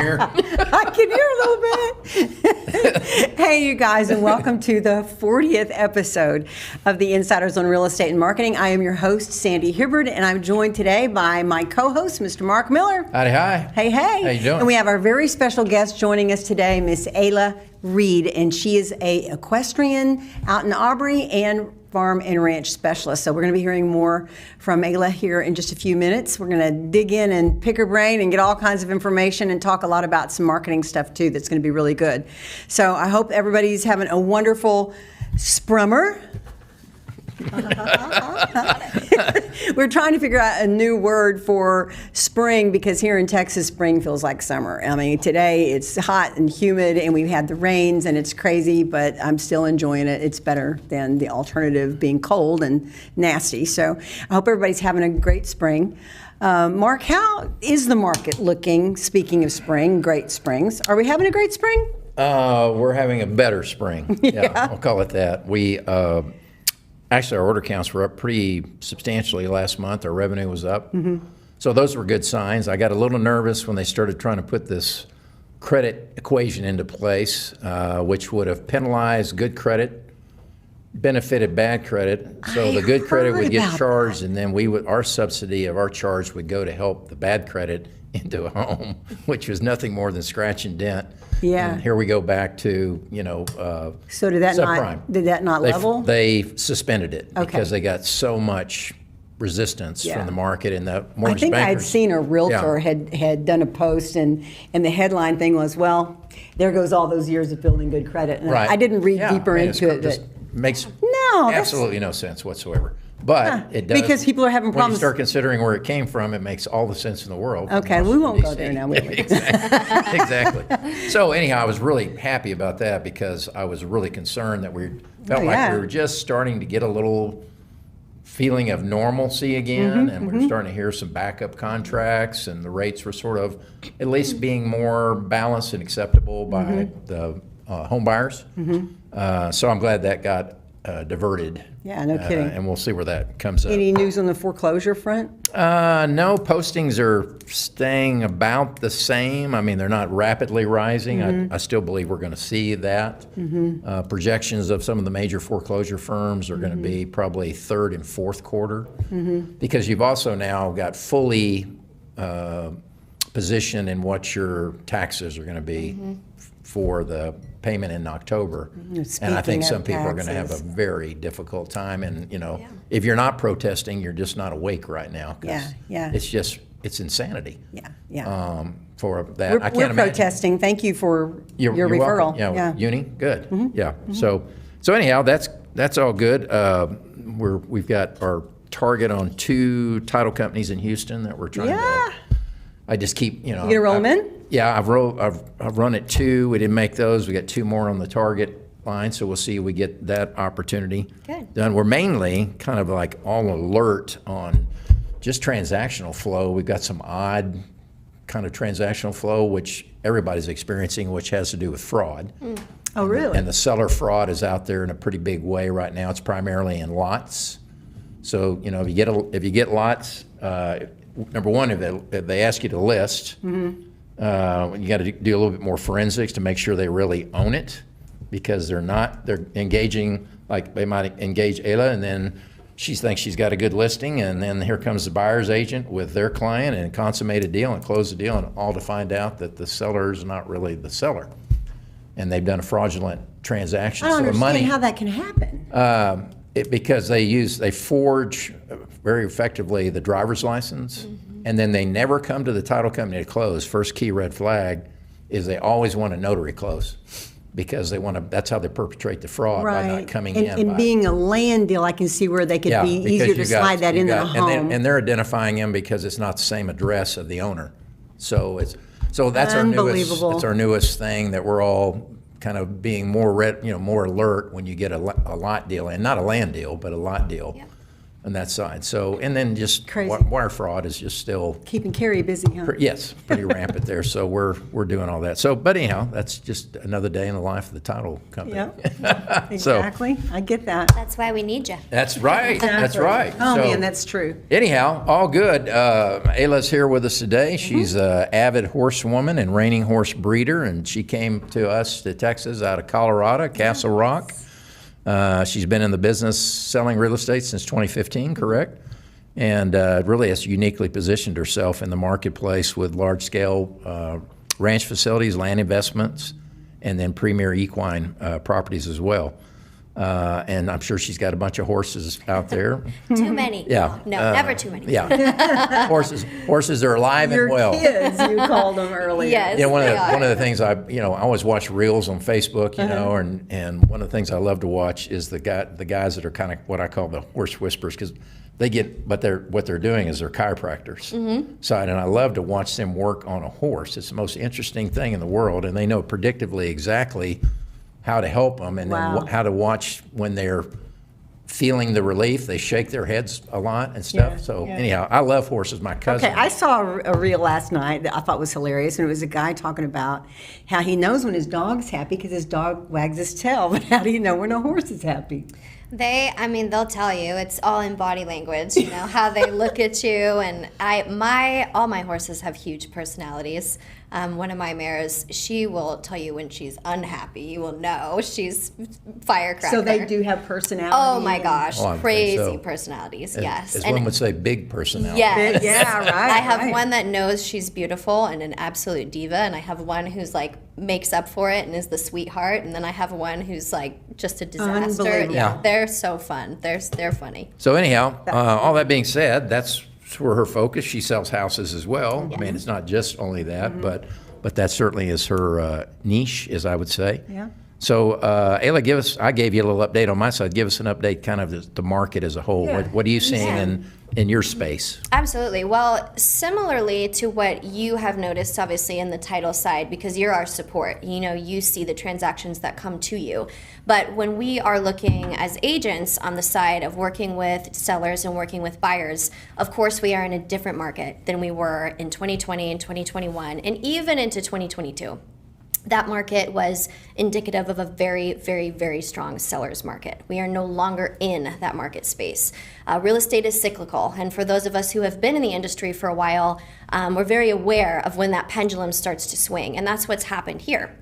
hear? I can hear a little bit. Hey, you guys, and welcome to the 40th episode of the Insiders on Real Estate and Marketing. I am your host, Sandy Hibbard, and I'm joined today by my co-host, Mr. Marc Miller. Howdy, hi. Hey, hey. How you doing? And we have our very special guest joining us today, Miss Ayla Reed, and she is a equestrian out in Aubrey and farm and ranch specialist. So we're going to be hearing more from Ayla here in just a few minutes. We're going to dig in and pick her brain and get all kinds of information and talk a lot about some marketing stuff too that's going to be really good. So I hope everybody's having a wonderful sprummer. We're trying to figure out a new word for spring because here in Texas, spring feels like summer. I mean, today it's hot and humid and we've had the rains and it's crazy, but I'm still enjoying it. It's better than the alternative being cold and nasty. So I hope everybody's having a great spring. Marc, how is the market looking? Speaking of spring, great springs. Are we having a great spring? We're having a better spring. Yeah. I'll call it that. Actually, our order counts were up pretty substantially last month. Our revenue was up. Mm-hmm. So those were good signs. I got a little nervous when they started trying to put this credit equation into place, which would have penalized good credit, benefited bad credit. So the good credit would get charged, and then our subsidy of our charge would go to help the bad credit into a home, which was nothing more than scratch and dent. Yeah. And here we go back to, So did that not level? They suspended it because they got so much resistance from the market and the mortgage I think I had bankers. seen a realtor had done a post and the headline thing was, well, there goes all those years of building good credit. And I didn't read deeper into it. Just makes absolutely no sense whatsoever. But it does. Because people are having problems. When you start considering where it came from, it makes all the sense in the world. Okay, we won't go there now. Exactly. So anyhow, I was really happy about that because I was really concerned that we felt like we were just starting to get a little feeling of normalcy again, and we were starting to hear some backup contracts, and the rates were sort of at least being more balanced and acceptable by the home buyers. So I'm glad that got diverted. Yeah, no kidding. And we'll see where that comes up. Any news on the foreclosure front? No, postings are staying about the same. I mean, they're not rapidly rising. I still believe we're going to see that. Projections of some of the major foreclosure firms are going to be probably third and fourth quarter because you've also now got fully positioned in what your taxes are going to be for the payment in October. And I think some people are going to have a very difficult time. And, if you're not protesting, you're just not awake right now. It's insanity. For that. I can't imagine. Protesting. Thank you for your referral. Welcome. Uni, good. So anyhow, that's all good. We've got our target on 2 title companies in Houston that we're trying to. I just keep, You gonna roll them in? Yeah, I've run it 2. We didn't make those. We got 2 more on the target line, so we'll see if we get that opportunity done. We're mainly kind of like all alert on just transactional flow. We've got some odd kind of transactional flow, which everybody's experiencing, which has to do with fraud. Oh, really? And the seller fraud is out there in a pretty big way right now. It's primarily in lots. So, if you get lots, number one, if they ask you to list, you got to do a little bit more forensics to make sure they really own it, because they're engaging, like they might engage Ayla, and then she thinks she's got a good listing, and then here comes the buyer's agent with their client and consummate a deal and close the deal, and all to find out that the seller is not really the seller, and they've done a fraudulent transaction. I don't understand how that can happen. Because they forge very effectively the driver's license, and then they never come to the title company to close. First key red flag is they always want a notary close, because that's how they perpetrate the fraud, by not coming in. And being a land deal, I can see where they could be easier to slide that into the home. And they're identifying him because it's not the same address of the owner. So that's our newest thing that we're all kind of being more alert when you get a lot deal, and not a land deal, but a lot deal. on that side. So, and then just Crazy. wire fraud is just still, Keeping Carrie busy, huh? yes, pretty rampant there. So we're doing all that. So, but anyhow, that's just another day in the life of the title company. Yeah, So- exactly. I get that. That's why we need you. That's right. That's right. Oh, So- man, that's true. Anyhow, all good. Ayla's here with us today. She's an avid horsewoman and reining horse breeder, and she came to us to Texas out of Colorado, Castle Rock. She's been in the business selling real estate since 2015, correct? And really has uniquely positioned herself in the marketplace with large-scale ranch facilities, land investments, and then premier equine properties as well. And I'm sure she's got a bunch of horses out there. Too many. Yeah. No, never too many. Yeah. Horses are alive Your and well. kids, you called them earlier. Yes. You know, they are. one of the things I always watch reels on Facebook, and one of the things I love to watch is the guys that are kind of what I call the horse whisperers, because what they're doing is they're chiropractors side, and I love to watch them work on a horse. It's the most interesting thing in the world, and they know predictably exactly how to help them, and Wow. then how to watch when they're feeling the relief. They shake their heads a lot and stuff. Yeah, So yeah. anyhow, I love horses. My cousin. Okay, I saw a reel last night that I thought was hilarious, and it was a guy talking about how he knows when his dog's happy because his dog wags his tail, but how do you know when a horse is happy? They'll tell you. It's all in body language, how they look at you. And all my horses have huge personalities. One of my mares, she will tell you when she's unhappy. You will know she's firecracker. So they do have personality. Oh my gosh, Oh, I think crazy so. personalities. As- Yes. As And- one would say, big personality. Yes. Yeah, right. I have right. one that knows she's beautiful and an absolute diva, and I have one who's like makes up for it and is the sweetheart, and then I have one who's like just a disaster. Unbelievable. Yeah. They're so fun. They're funny. So anyhow, all that being said, that's where her focus. She sells houses as well. I mean, it's not just only that, but that certainly is her niche, as I would say. Yeah. So Ayla, I gave you a little update on my side. Give us an update, kind of the market as a whole. Yeah. What are you seeing in your space? Absolutely. Well, similarly to what you have noticed, obviously, in the title side, because you're our support, you see the transactions that come to you. But when we are looking as agents on the side of working with sellers and working with buyers, of course, we are in a different market than we were in 2020 and 2021, and even into 2022. That market was indicative of a very, very, very strong seller's market. We are no longer in that market space. Real estate is cyclical, and for those of us who have been in the industry for a while, we're very aware of when that pendulum starts to swing, and that's what's happened here.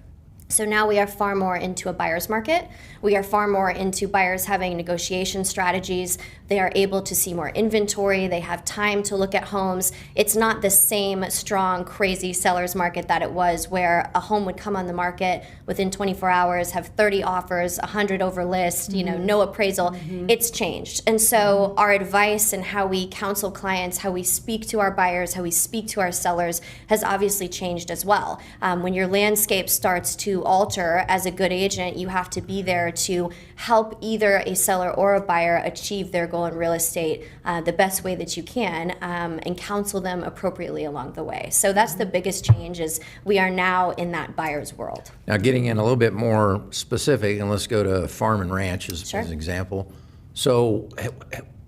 So now we are far more into a buyer's market. We are far more into buyers having negotiation strategies. They are able to see more inventory. They have time to look at homes. It's not the same strong, crazy seller's market that it was, where a home would come on the market within 24 hours, have 30 offers, 100 over list, no appraisal. It's changed. And so our advice and how we counsel clients, how we speak to our buyers, how we speak to our sellers has obviously changed as well. When your landscape starts to alter, as a good agent, you have to be there to help either a seller or a buyer achieve their goal in real estate the best way that you can, and counsel them appropriately along the way. So that's the biggest change, is we are now in that buyer's world. Now, getting in a little bit more specific, and let's go to farm and ranch as Sure. an example. So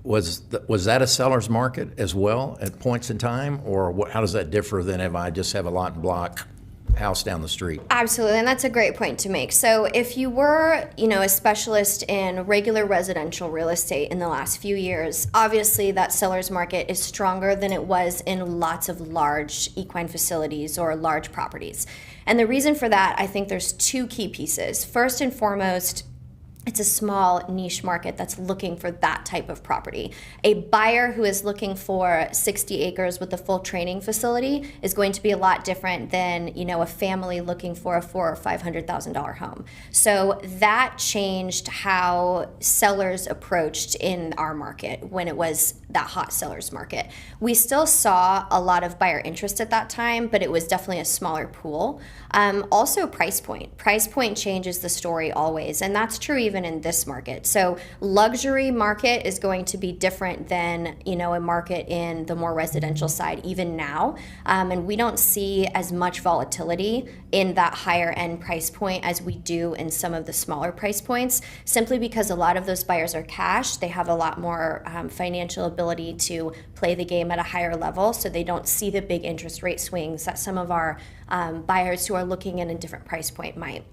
was that a seller's market as well at points in time, or how does that differ than if I just have a lot and block house down the street? Absolutely, and that's a great point to make. So if you were, a specialist in regular residential real estate in the last few years, obviously that seller's market is stronger than it was in lots of large equine facilities or large properties. And the reason for that, I think there's two key pieces. First and foremost, it's a small niche market that's looking for that type of property. A buyer who is looking for 60 acres with a full training facility is going to be a lot different than, a family looking for a $400,000 or $500,000 home. So that changed how sellers approached in our market when it was that hot seller's market. We still saw a lot of buyer interest at that time, but it was definitely a smaller pool. Also price point. Price point changes the story always, and that's true even even in this market. So luxury market is going to be different than, a market in the more residential side, even now. And we don't see as much volatility in that higher end price point as we do in some of the smaller price points, simply because a lot of those buyers are cash. They have a lot more financial ability to play the game at a higher level, so they don't see the big interest rate swings that some of our buyers who are looking in a different price point might.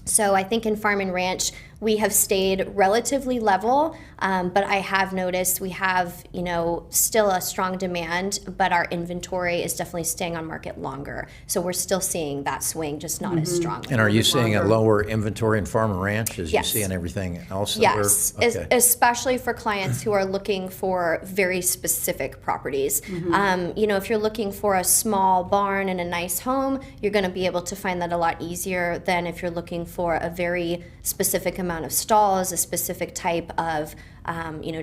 So I think in farm and ranch, we have stayed relatively level, but I have noticed we have, still a strong demand, but our inventory is definitely staying on market longer. So we're still seeing that swing, just not as strong. And are you seeing a lower inventory in farm and ranch as Yes. you see in everything else? Yes, Okay. especially for clients who are looking for very specific properties. If you're looking for a small barn and a nice home, you're going to be able to find that a lot easier than if you're looking for a very specific amount of stalls, a specific type of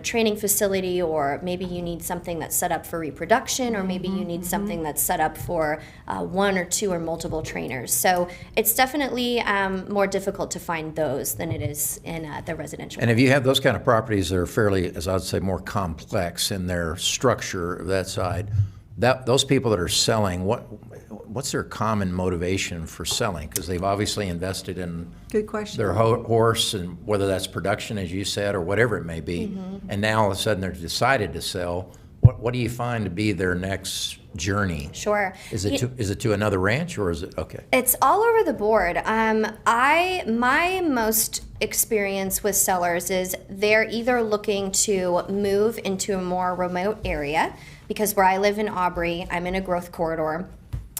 training facility, or maybe you need something that's set up for reproduction, or maybe you need something that's set up for one or two or multiple trainers. So it's definitely more difficult to find those than it is in the residential. And if you have those kind of properties that are fairly, as I would say, more complex in their structure of that side, those people that are selling, what's their common motivation for selling? Because they've obviously invested in Good question. their horse, and whether that's production, as you said, or whatever it may be, and now all of a sudden they're decided to sell. What do you find to be their next journey? Sure. Is it to another ranch, or is it okay? It's all over the board. My most experience with sellers is they're either looking to move into a more remote area, because where I live in Aubrey, I'm in a growth corridor.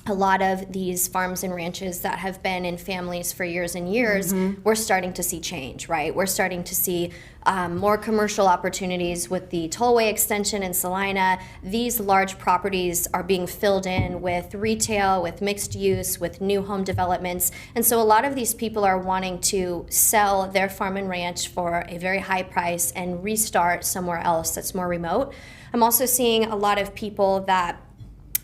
A lot of these farms and ranches that have been in families for years and years, we're starting to see change, right? We're starting to see more commercial opportunities with the tollway extension in Salina. These large properties are being filled in with retail, with mixed use, with new home developments. And so a lot of these people are wanting to sell their farm and ranch for a very high price and restart somewhere else that's more remote. I'm also seeing a lot of people that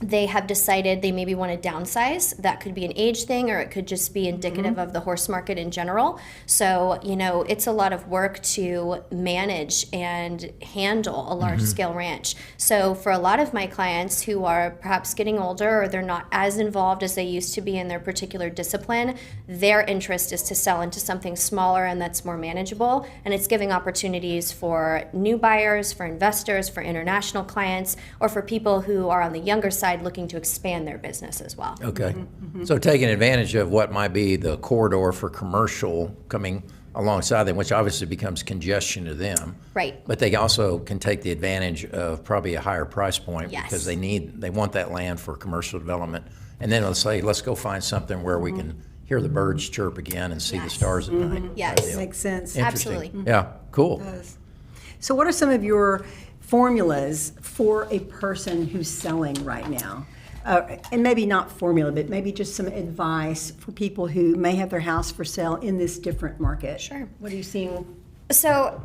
they have decided they maybe want to downsize. That could be an age thing, or it could just be indicative of the horse market in general. So, it's a lot of work to manage and handle a large scale ranch. So for a lot of my clients who are perhaps getting older, or they're not as involved as they used to be in their particular discipline, their interest is to sell into something smaller and that's more manageable. And it's giving opportunities for new buyers, for investors, for international clients, or for people who are on the younger side looking to expand their business as well. Okay. So taking advantage of what might be the corridor for commercial coming alongside them, which obviously becomes congestion to them. Right. But they also can take the advantage of probably a higher price point Yes. because they want that land for commercial development. And then let's go find something where we can hear the birds chirp again and see the stars at night. Yes. Makes sense. Interesting. Absolutely. Yeah, cool. So what are some of your formulas for a person who's selling right now? And maybe not formula, but maybe just some advice for people who may have their house for sale in this different market. Sure. What are you seeing? So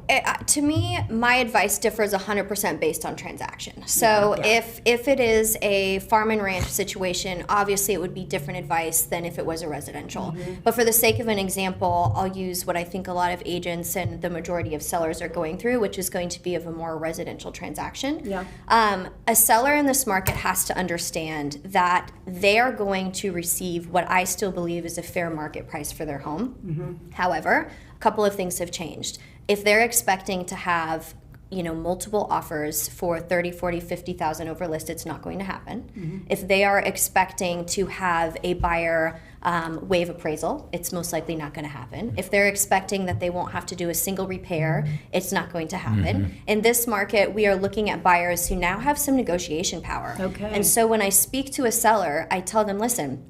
to me, my advice differs 100% based on transaction. So if it is a farm and ranch situation, obviously it would be different advice than if it was a residential. But for the sake of an example, I'll use what I think a lot of agents and the majority of sellers are going through, which is going to be of a more residential transaction. Yeah. A seller in this market has to understand that they are going to receive what I still believe is a fair market price for their home. However, a couple of things have changed. If they're expecting to have multiple offers for 30, 40, 50,000 over list, it's not going to happen. If they are expecting to have a buyer waive appraisal, it's most likely not going to happen. If they're expecting that they won't have to do a single repair, it's not going to happen. In this market, we are looking at buyers who now have some negotiation power. Okay. And so when I speak to a seller, I tell them, listen,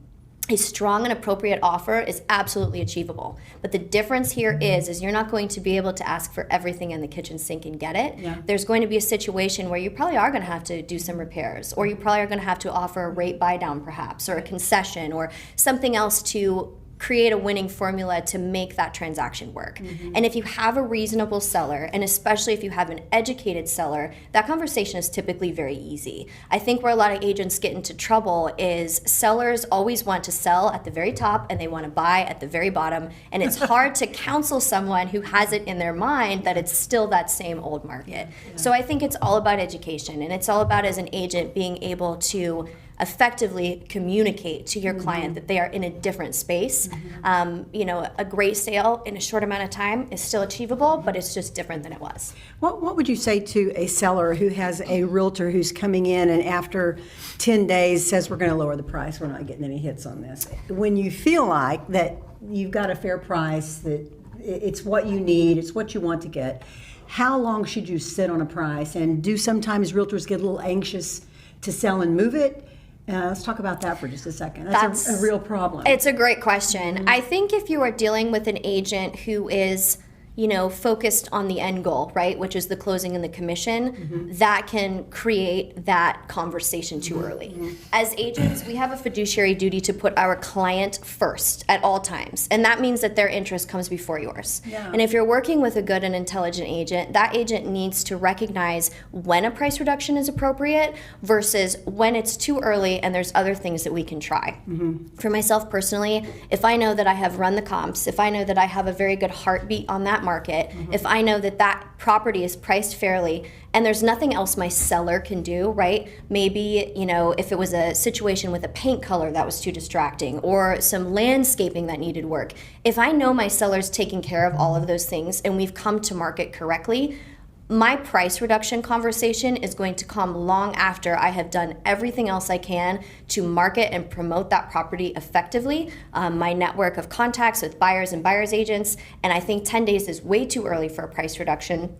a strong and appropriate offer is absolutely achievable. But the difference here is you're not going to be able to ask for everything in the kitchen sink and get it. Yeah. There's going to be a situation where you probably are going to have to do some repairs, or you probably are going to have to offer a rate buy down perhaps, or a concession, or something else to create a winning formula to make that transaction work. And if you have a reasonable seller, and especially if you have an educated seller, that conversation is typically very easy. I think where a lot of agents get into trouble is sellers always want to sell at the very top and they want to buy at the very bottom, and it's hard to counsel someone who has it in their mind that it's still that same old market. So I think it's all about education, and it's all about, as an agent, being able to effectively communicate to your client that they are in a different space. You know, a great sale in a short amount of time is still achievable, but it's just different than it was. What would you say to a seller who has a realtor who's coming in and after 10 days says, we're going to lower the price, we're not getting any hits on this? When you feel like that you've got a fair price, that it's what you need, it's what you want to get, how long should you sit on a price? And do sometimes realtors get a little anxious to sell and move it? Let's talk about that for just a second. That's a real problem. It's a great question. I think if you are dealing with an agent who is, you know, focused on the end goal, right, which is the closing and the commission, that can create that conversation too early. As agents, we have a fiduciary duty to put our client first at all times, and that means that their interest comes before yours. And if you're working with a good and intelligent agent, that agent needs to recognize when a price reduction is appropriate versus when it's too early and there's other things that we can try. For myself personally, if I know that I have run the comps, if I know that I have a very good heartbeat on that market, if I know that that property is priced fairly and there's nothing else my seller can do, right? Maybe, you know, if it was a situation with a paint color that was too distracting or some landscaping that needed work, if I know my seller's taking care of all of those things and we've come to market correctly, my price reduction conversation is going to come long after I have done everything else I can to market and promote that property effectively, my network of contacts with buyers and buyer's agents, and I think 10 days is way too early for a price reduction.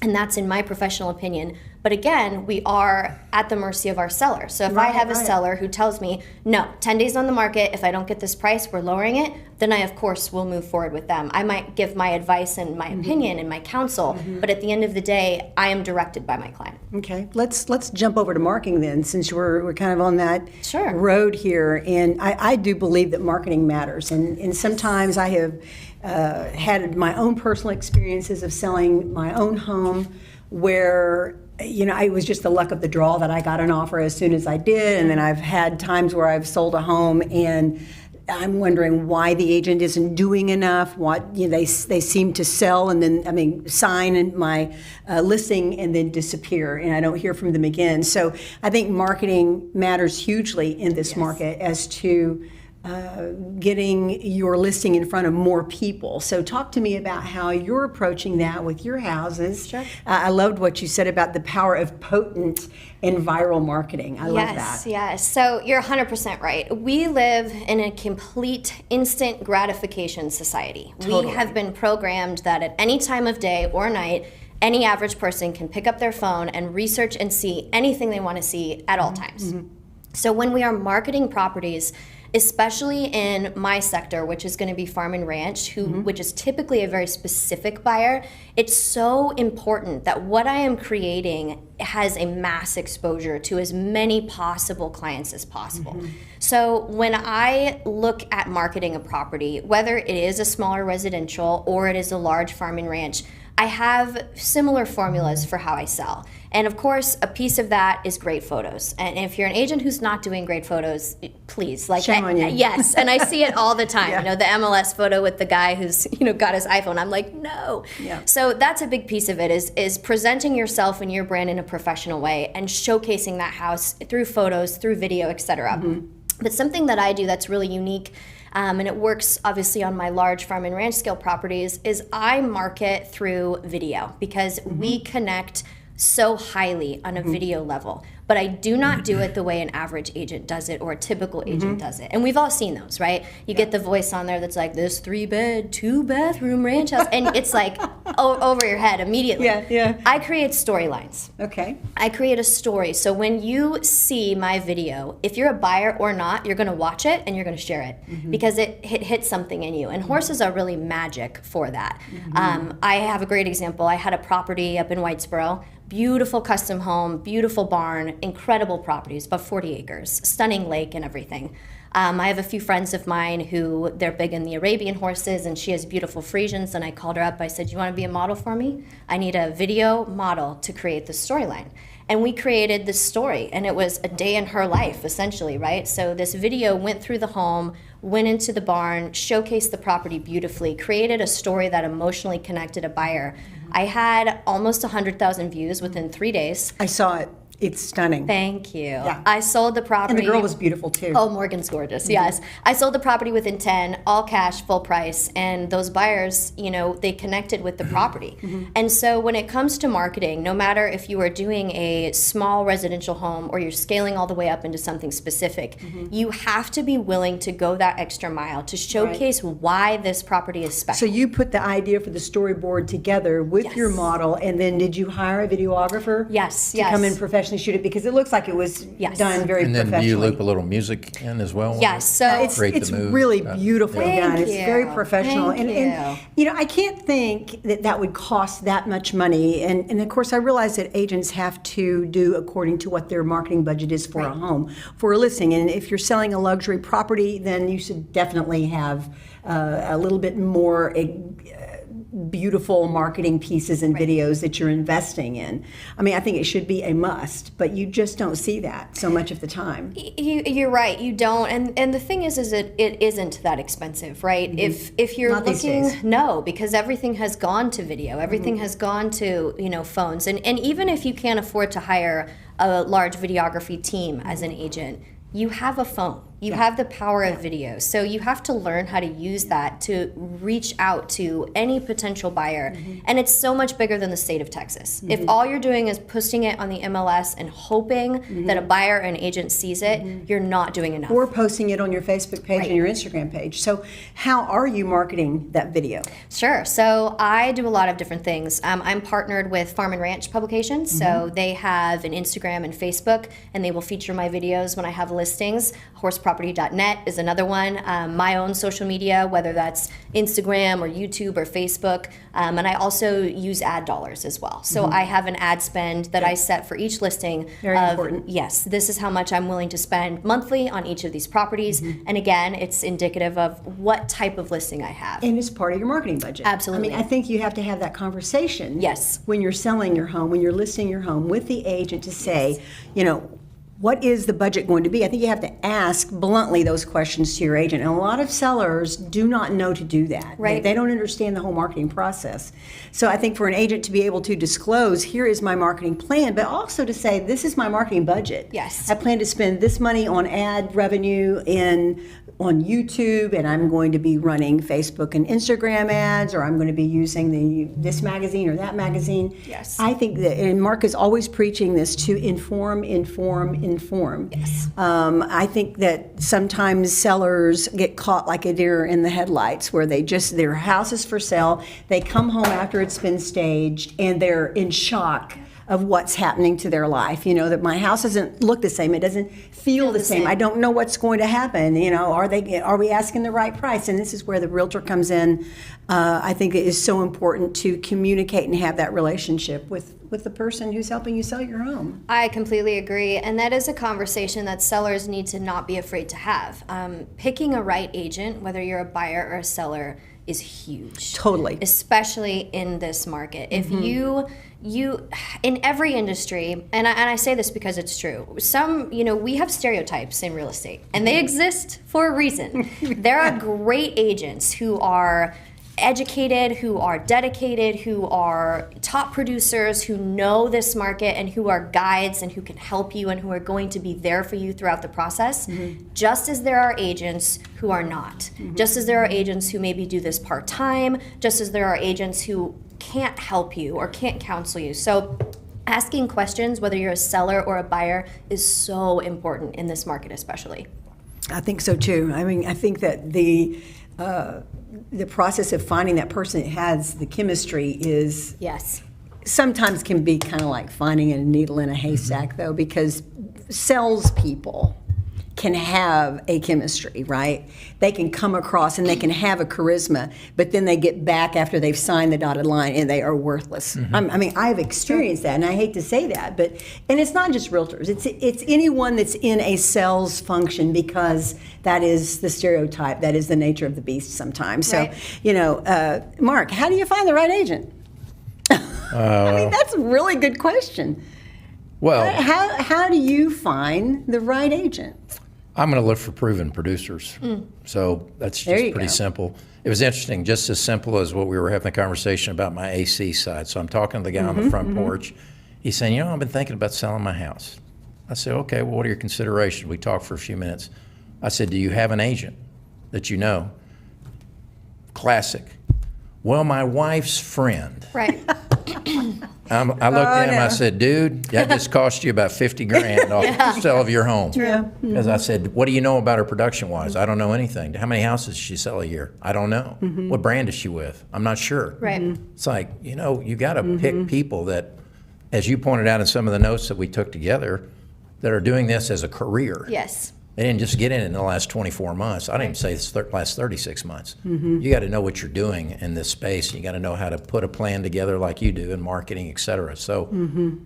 And that's in my professional opinion. But again, we are at the mercy of our seller. So if I have a seller who tells me, no, 10 days on the market, if I don't get this price, we're lowering it, then I, of course, will move forward with them. I might give my advice and my opinion and my counsel, but at the end of the day, I am directed by my client. Okay, let's jump over to marketing then, since we're kind of on that Sure. road here. And I do believe that marketing matters. And sometimes I have had my own personal experiences of selling my own home where, you know, it was just the luck of the draw that I got an offer as soon as I did. And then I've had times where I've sold a home and I'm wondering why the agent isn't doing enough. What, you know, they seem to sell and then, sign in my listing and then disappear, and I don't hear from them again. So I think marketing matters hugely in this market as to getting your listing in front of more people. So talk to me about how you're approaching that with your houses. Sure. I loved what you said about the power of potent and viral marketing. I love that. Yes. So you're 100% right. We live in a complete instant gratification society. Totally. We have been programmed that at any time of day or night, any average person can pick up their phone and research and see anything they want to see at all times. So when we are marketing properties, especially in my sector, which is going to be farm and ranch, which is typically a very specific buyer, it's so important that what I am creating has a mass exposure to as many possible clients as possible. So when I look at marketing a property, whether it is a smaller residential or it is a large farm and ranch, I have similar formulas for how I sell. And of course, a piece of that is great photos. And if you're an agent who's not doing great photos, please, like, shame on you. Yes, and I see it all the time. Yeah. You know, the MLS photo with the guy who's, you know, got his iPhone. I'm like, no. Yeah. So that's a big piece of it is presenting yourself and your brand in a professional way and showcasing that house through photos, through video, etc. But something that I do that's really unique, and it works obviously on my large farm and ranch scale properties, is I market through video because we connect so highly on a video level. But I do not do it the way an average agent does it or a typical agent does it. And we've all seen those, right? You get the voice on there that's like, this 3-bed, 2-bathroom ranch house. And it's like over your head immediately. Yeah. I create storylines. Okay. I create a story. So when you see my video, if you're a buyer or not, you're going to watch it and you're going to share it because it hits something in you. And horses are really magic for that. I have a great example. I had a property up in Whitesboro, beautiful custom home, beautiful barn, incredible properties, about 40 acres, stunning lake and everything. I have a few friends of mine who they're big in the Arabian horses, and she has beautiful Friesians. And I called her up. I said, "You want to be a model for me? I need a video model to create the storyline." And we created this story, and it was a day in her life, essentially, right? So this video went through the home, went into the barn, showcased the property beautifully, created a story that emotionally connected a buyer. I had almost 100,000 views within 3 days. I saw it. It's stunning. Thank you. Yeah. I sold the property. And the girl was beautiful too. Oh, Morgan's gorgeous. Yes. I sold the property within 10, all cash, full price. And those buyers, you know, they connected with the property. And so when it comes to marketing, no matter if you are doing a small residential home or you're scaling all the way up into something specific, you have to be willing to go that extra mile to showcase why this property is special. So you put the idea for the storyboard together with your model, and then did you hire a videographer? Yes, To yes. come in professionally shoot it, because it looks like it was Yes. done very And then do professionally. you loop a little music in as well? Yes. So It's Create the it's mood. really beautifully Thank done. It's you. very professional, Thank and you know, I can't think that that would cost that much money. And of course, I realize that agents have to do according to what their marketing budget is for a home, for a listing. And if you're selling a luxury property, then you should definitely have a little bit more beautiful marketing pieces and videos that you're investing in. I mean, I think it should be a must, but you just don't see that so much of the time. You're right, you don't, and the thing is it isn't that expensive, right? If you're Not these looking, days. no, because everything has gone to video, everything has gone to, you know, phones, and even if you can't afford to hire a large videography team as an agent, you have a phone. You have the power of video. So you have to learn how to use that to reach out to any potential buyer. And it's so much bigger than the state of Texas. If all you're doing is posting it on the MLS and hoping that a buyer or an agent sees it, you're not doing enough. Or posting it on your Facebook page and your Instagram page. So how are you marketing that video? Sure. So I do a lot of different things. I'm partnered with Farm and Ranch Publications. So they have an Instagram and Facebook, and they will feature my videos when I have listings. Horseproperty.net is another one. My own social media, whether that's Instagram or YouTube or Facebook. And I also use ad dollars as well. So I have an ad spend that I set for each listing. Very important. Yes, this is how much I'm willing to spend monthly on each of these properties. And again, it's indicative of what type of listing I have. And it's part of your marketing budget. Absolutely. I mean, I think you have to have that conversation. Yes. When you're selling your home, when you're listing your home with the agent to say, you know, what is the budget going to be? I think you have to ask bluntly those questions to your agent. And a lot of sellers do not know to do that. Right. They don't understand the whole marketing process. So I think for an agent to be able to disclose, here is my marketing plan, but also to say, this is my marketing budget. Yes. I plan to spend this money on ad revenue on YouTube, and I'm going to be running Facebook and Instagram ads, or I'm going to be using this magazine or that magazine. Yes. I think that, and Marc is always preaching this, to inform. Yes. I think that sometimes sellers get caught like a deer in the headlights, where their house is for sale, they come home after it's been staged, and they're in shock of what's happening to their life. You know, that my house doesn't look the same, it doesn't feel the same. I don't know what's going to happen. You know, are we asking the right price? And this is where the realtor comes in. I think it is so important to communicate and have that relationship with the person who's helping you sell your home. I completely agree, and that is a conversation that sellers need to not be afraid to have. Picking a right agent, whether you're a buyer or a seller, is huge. Totally. Especially in this market. If you in every industry, and I say this because it's true, we have stereotypes in real estate, and they exist for a reason. There are great agents who are educated, who are dedicated, who are top producers, who know this market, and who are guides, and who can help you, and who are going to be there for you throughout the process, just as there are agents who are not. Just as there are agents who maybe do this part-time, just as there are agents who can't help you or can't counsel you. So asking questions, whether you're a seller or a buyer, is so important in this market especially. I think so too. I mean, I think that the process of finding that person that has the chemistry is Yes. sometimes can be kind of like finding a needle in a haystack, though, because salespeople can have a chemistry, right? They can come across and they can have a charisma, but then they get back after they've signed the dotted line and they are worthless. I mean, I've experienced that, and I hate to say that, and it's not just realtors. It's anyone that's in a sales function, because that is the stereotype. That is the nature of the beast sometimes. Right. So, Marc, how do you find the right agent? I mean, that's a really good question. Well, How do you find the right agent? I'm going to look for proven producers. So that's There just you pretty go. simple. It was interesting, just as simple as what we were having a conversation about my AC side. So I'm talking to the guy on the front porch. He's saying, I've been thinking about selling my house. I said, okay, well, what are your considerations? We talked for a few minutes. I said, do you have an agent that you know? Classic. Well, my wife's friend. Right. I looked at him, I said, dude, that just cost you about 50 grand off the sale of your home. Yeah. Because I said, what do you know about her production-wise? I don't know anything. How many houses does she sell a year? I don't know. What brand is she with? I'm not sure. Right. It's like, you got to pick people that, as you pointed out in some of the notes that we took together, that are doing this as a career. Yes. They didn't just get in the last 24 months. I didn't even say the last 36 months. You got to know what you're doing in this space. You got to know how to put a plan together like you do in marketing, et cetera. So,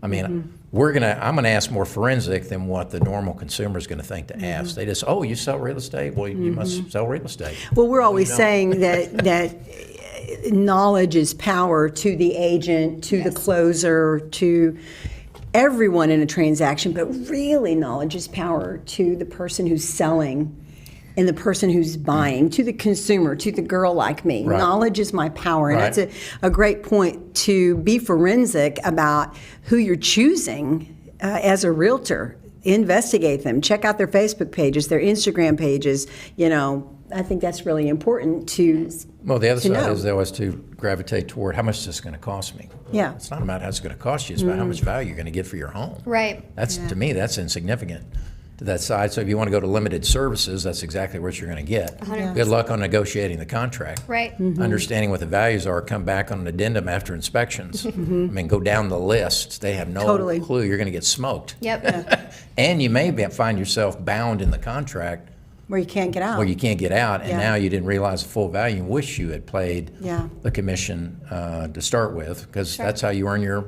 I mean, I'm going to ask more forensic than what the normal consumer is going to think to ask. They just, you sell real estate? Well, you must sell real estate. Well, we're always saying that knowledge is power to the agent, to the closer, to everyone in a transaction, but really knowledge is power to the person who's selling and the person who's buying, to the consumer, to the girl like me. Right. Knowledge is my power. And Right. that's a great point, to be forensic about who you're choosing as a realtor. Investigate them. Check out their Facebook pages, their Instagram pages. I think that's really important to. Well, the other to side know. is they always to gravitate toward how much is this going to cost me. Yeah. It's not about how it's going to cost you. It's about how much value you're going to get for your home. Right. That's to me, that's insignificant to that side. So if you want to go to limited services, that's exactly what you're going to get. 100%. Good luck on negotiating the contract. Right. Understanding what the values are, come back on an addendum after inspections. I mean, go down the list. They have no Totally. clue. You're going to get smoked. Yep. And you may find yourself bound in the contract Where you can't get out. where you can't get out, and Yeah. now you didn't realize the full value and wish you had paid Yeah. the commission to start with, because that's how you earn your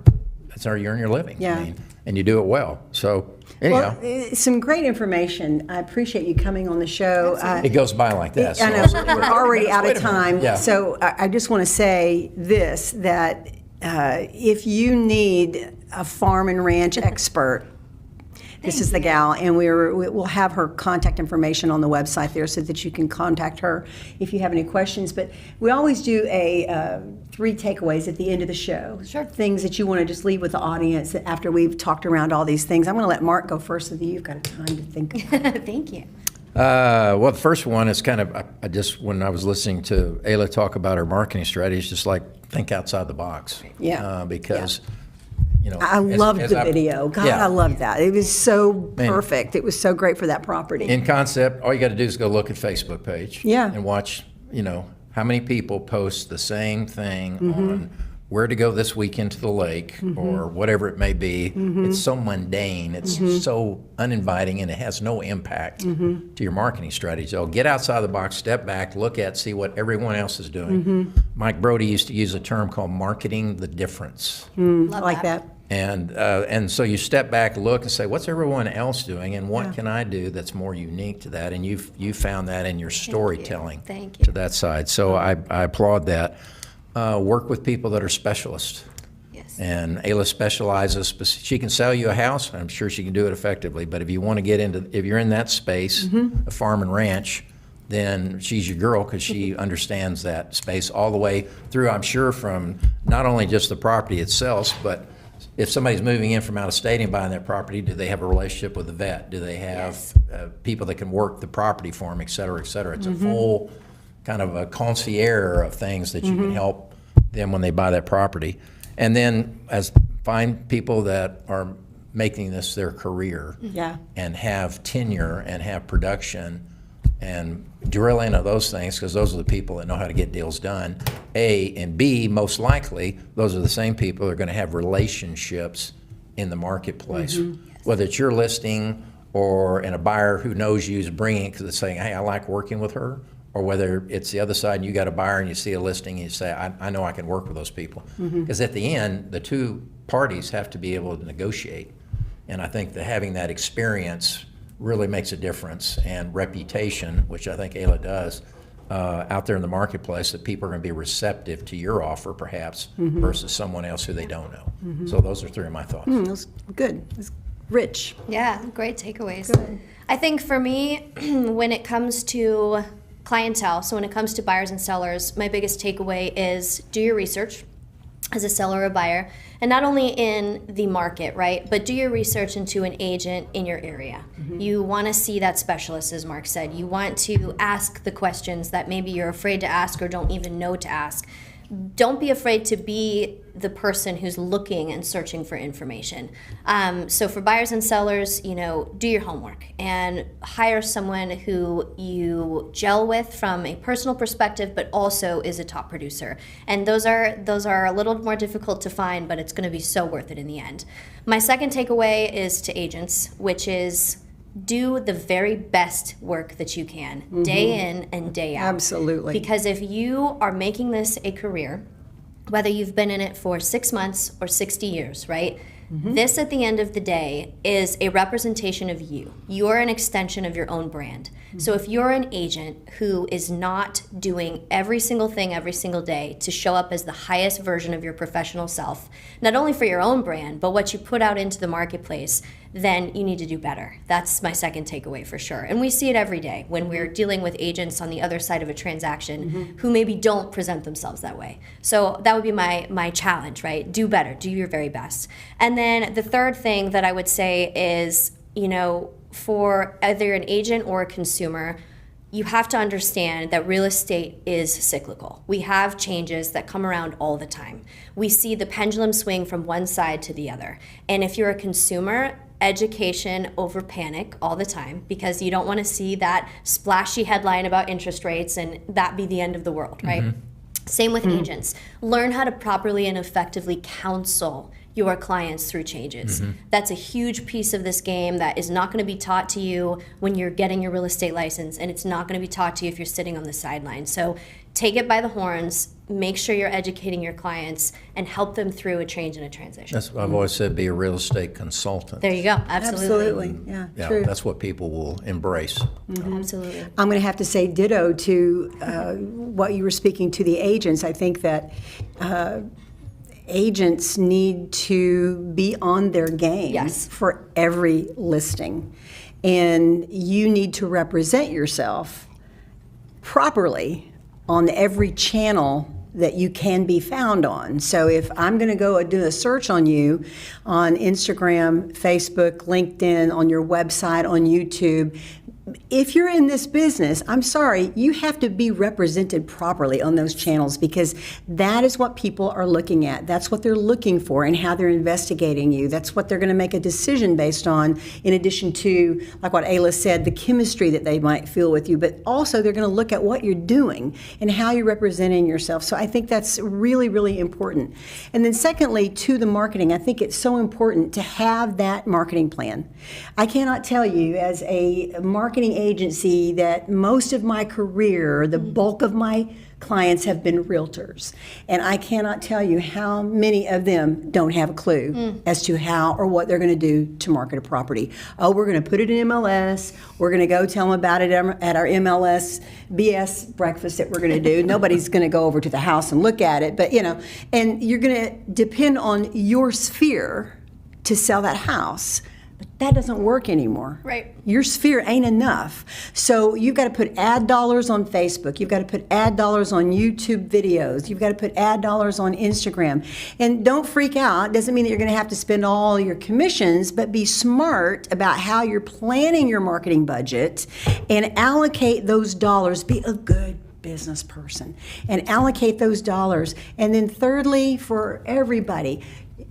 living. Yeah. I mean, and you do it well. So anyhow, Well, some great information. I appreciate you coming on the show. it goes by like that. I know, So- we're already out of Wait a minute. time. Yeah. So I just want to say this, that if you need a farm and ranch expert, this is the gal, and we'll have her contact information on the website there so that you can contact her if you have any questions. But we always do a 3 takeaways at the end of the show. Sure. Things that you want to just leave with the audience after we've talked around all these things. I'm going to let Marc go first so that you've got time to think about it. Thank you. Well, the first one is kind of, when I was listening to Ayla talk about her marketing strategy, it's just like, think outside the box. Yeah. Because, I loved the video. God, yeah. I loved that. It was so perfect. It was so great for that property. In concept, all you got to do is go look at Facebook page. Yeah. And watch, how many people post the same thing Mm-hmm. on where to go this weekend to the lake or whatever it may be. Mm-hmm. It's so mundane. It's so uninviting, and it has no impact Mm-hmm. to your marketing strategy. So get outside the box, step back, see what everyone else is doing. Mm-hmm. Mike Brody used to use a term called marketing the difference. Love I like that. And so you step back, look, and say, what's everyone else doing, and what can I do that's more unique to that? And you found that in your storytelling Thank you. to that side. So I applaud that. Work with people that are specialists. Yes. And Ayla specializes. She can sell you a house. I'm sure she can do it effectively. But if you want to get into, if you're in that space, a farm and ranch, then she's your girl, because she understands that space all the way through. I'm sure from not only just the property itself, but if somebody's moving in from out of state and buying that property, do they have a relationship with the vet? Do they have people that can work the property for them, et cetera, et cetera? It's a full kind of a concierge of things that you can help them when they buy that property. And then find people that are making this their career and have tenure and have production, and drill into those things, because those are the people that know how to get deals done, A, and B, most likely, those are the same people that are going to have relationships in the marketplace. Whether it's your listing or and a buyer who knows you is bringing it because it's saying, hey, I like working with her, or whether it's the other side and you got a buyer and you see a listing and you say, I know I can work with those people. Because at the end, the two parties have to be able to negotiate. And I think that having that experience really makes a difference, and reputation, which I think Ayla does, out there in the marketplace, that people are going to be receptive to your offer perhaps versus someone else who they don't know. So those are three of my thoughts. That's good. That's rich. Yeah, great takeaways. I think for me, when it comes to clientele, so when it comes to buyers and sellers, my biggest takeaway is do your research as a seller or buyer, and not only in the market, right, but do your research into an agent in your area. You want to see that specialist, as Marc said. You want to ask the questions that maybe you're afraid to ask or don't even know to ask. Don't be afraid to be the person who's looking and searching for information. So for buyers and sellers, do your homework and hire someone who you gel with from a personal perspective, but also is a top producer. And those are a little more difficult to find, but it's going to be so worth it in the end. My second takeaway is to agents, which is do the very best work that you can, day in and day out. Absolutely. Because if you are making this a career, whether you've been in it for 6 months or 60 years, right? This, at the end of the day, is a representation of you. You're an extension of your own brand. So if you're an agent who is not doing every single thing every single day to show up as the highest version of your professional self, not only for your own brand, but what you put out into the marketplace, then you need to do better. That's my second takeaway for sure. And we see it every day when we're dealing with agents on the other side of a transaction who maybe don't present themselves that way. So that would be my challenge, right? Do better, do your very best. And then the third thing that I would say is, for either an agent or a consumer, you have to understand that real estate is cyclical. We have changes that come around all the time. We see the pendulum swing from one side to the other. And if you're a consumer, education over panic all the time, because you don't want to see that splashy headline about interest rates and that be the end of the world, right? Same with agents. Learn how to properly and effectively counsel your clients through changes. That's a huge piece of this game that is not going to be taught to you when you're getting your real estate license, and it's not going to be taught to you if you're sitting on the sidelines. So take it by the horns, make sure you're educating your clients, and help them through a change and a transition. That's what I've always said, be a real estate consultant. There you go. Absolutely. Yeah, Yeah, true. that's what people will embrace. Absolutely. I'm going to have to say ditto to what you were speaking to the agents. I think that agents need to be on their game Yes. for every listing. And you need to represent yourself properly on every channel that you can be found on. So if I'm going to go do a search on you on Instagram, Facebook, LinkedIn, on your website, on YouTube, if you're in this business, I'm sorry, you have to be represented properly on those channels, because that is what people are looking at. That's what they're looking for and how they're investigating you. That's what they're going to make a decision based on, in addition to, like what Ayla said, the chemistry that they might feel with you. But also they're going to look at what you're doing and how you're representing yourself. So I think that's really, really important. And then secondly, to the marketing, I think it's so important to have that marketing plan. I cannot tell you, as a marketing agency, that most of my career, the bulk of my clients have been realtors. And I cannot tell you how many of them don't have a clue as to how or what they're going to do to market a property. Oh, we're going to put it in MLS. We're going to go tell them about it at our MLS BS breakfast that we're going to do. Nobody's going to go over to the house and look at it, but and you're going to depend on your sphere to sell that house. But that doesn't work anymore. Right. Your sphere ain't enough. So you've got to put ad dollars on Facebook. You've got to put ad dollars on YouTube videos. You've got to put ad dollars on Instagram. And don't freak out. It doesn't mean that you're going to have to spend all your commissions, but be smart about how you're planning your marketing budget and allocate those dollars. Be a good business person and allocate those dollars. And then thirdly, for everybody,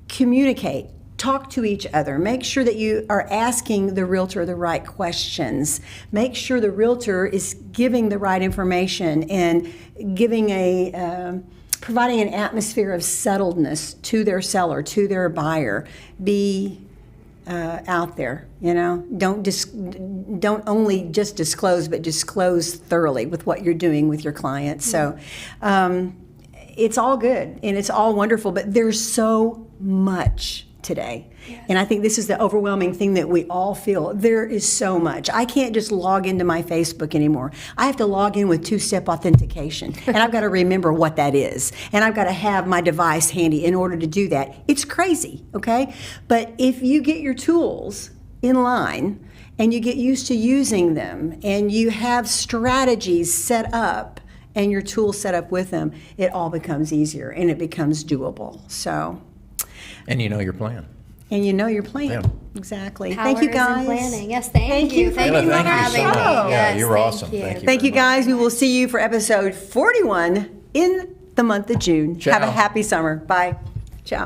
communicate. Talk to each other. Make sure that you are asking the realtor the right questions. Make sure the realtor is giving the right information and giving providing an atmosphere of settledness to their seller, to their buyer. Be out there. Don't only just disclose, but disclose thoroughly with what you're doing with your clients. So it's all good and it's all wonderful, but there's so much today. Yes. And I think this is the overwhelming thing that we all feel. There is so much. I can't just log into my Facebook anymore. I have to log in with two-step authentication. And I've got to remember what that is. And I've got to have my device handy in order to do that. It's crazy, okay? But if you get your tools in line and you get used to using them and you have strategies set up and your tools set up with them, it all becomes easier and it becomes doable. So. And you know your plan. And you know your plan. Yeah. Exactly. Power Thank you, is in guys. planning. Yes, thank you. Thank Ayla, you for thank you having so me. much. Yeah, Yes, you're thank awesome. you. Thank you. Thank you, very much. guys. We will see you for episode 41 in the month of June. Ciao. Have a happy summer. Bye. Ciao.